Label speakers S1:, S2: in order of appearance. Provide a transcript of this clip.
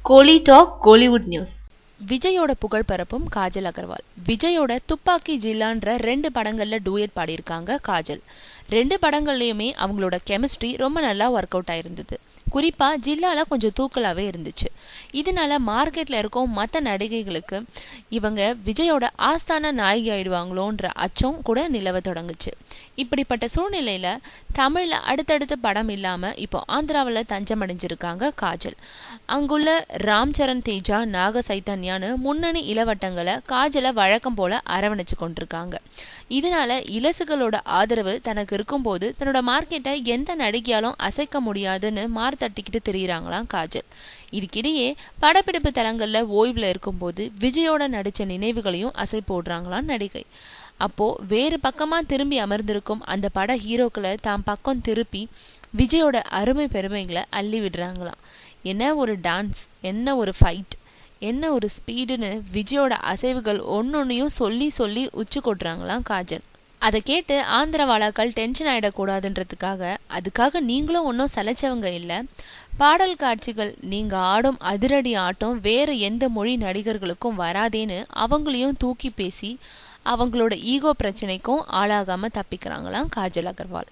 S1: கோலி talk Kollywood news.
S2: விஜயோட புகழ் பரப்பும் காஜல் அகர்வால். விஜயோட துப்பாக்கி ஜில்லான்ற 2 படங்கள்ல டூயட் பாடியிருக்காங்க காஜல். 2 படங்கள்லயுமே அவங்களோட கெமிஸ்ட்ரி ரொம்ப நல்லா ஒர்க் அவுட் ஆயிருந்தது. குறிப்பா ஜில்லால கொஞ்சம் தூக்கலாவே இருந்துச்சு. இதனால மார்க்கெட்ல இருக்கும் மற்ற நடிகைகளுக்கு இவங்க விஜயோட ஆஸ்தான நாயகி ஆயிடுவாங்களோன்ற அச்சம் கூட நிலவ தொடங்குச்சு. இப்படிப்பட்ட சூழ்நிலையில தமிழ்ல அடுத்தடுத்த படம் இல்லாம இப்போ ஆந்திராவில் தஞ்சம் அடைஞ்சிருக்காங்க காஜல். அங்குள்ள ராம்சரண் தேஜா, நாக சைத்தன்யான்னு முன்னணி இளவட்டங்களை காஜலை வழக்கம் போல அரவணைச்சு கொண்டிருக்காங்க. இதனால இலசுகளோட ஆதரவு தனக்கு இருக்கும்போது தன்னோட மார்க்கெட்டை எந்த நடிகையாலும் அசைக்க முடியாதுன்னு தட்டிக்கிட்டு தெரியுறாங்களாம் காஜல். இதுக்கிடையே படப்பிடிப்பு தளங்கள்ல ஓய்வுல இருக்கும்போது விஜயோட நடிச்ச நினைவுகளையும் அசை போடுறாங்களாம் நடிகை. அப்போ வேறு பக்கமா திரும்பி அமர்ந்திருக்கும் அந்த பட ஹீரோக்களை தாம் பக்கம் திருப்பி விஜயோட அருமை பெருமைகளை அள்ளி விடுறாங்களாம். என்ன ஒரு டான்ஸ், என்ன ஒரு ஃபைட், என்ன ஒரு ஸ்பீடுன்னு விஜயோட அசைவுகள் ஒன்னொன்னையும் சொல்லி சொல்லி உச்சி கொட்டுறாங்களாம் காஜல். அதை கேட்டு ஆந்திரவாளாக்கள் டென்ஷன் அதுக்காக நீங்களும் ஒன்றும் சலைச்சவங்க இல்லை. பாடல் காட்சிகள், நீங்க ஆடும் அதிரடி ஆட்டம் வேறு எந்த மொழி நடிகர்களுக்கும் வராதேன்னு அவங்களையும் தூக்கி பேசி அவங்களோட ஈகோ பிரச்சனைக்கும் ஆளாகாம தப்பிக்கிறாங்களாம் காஜல் அகர்வால்.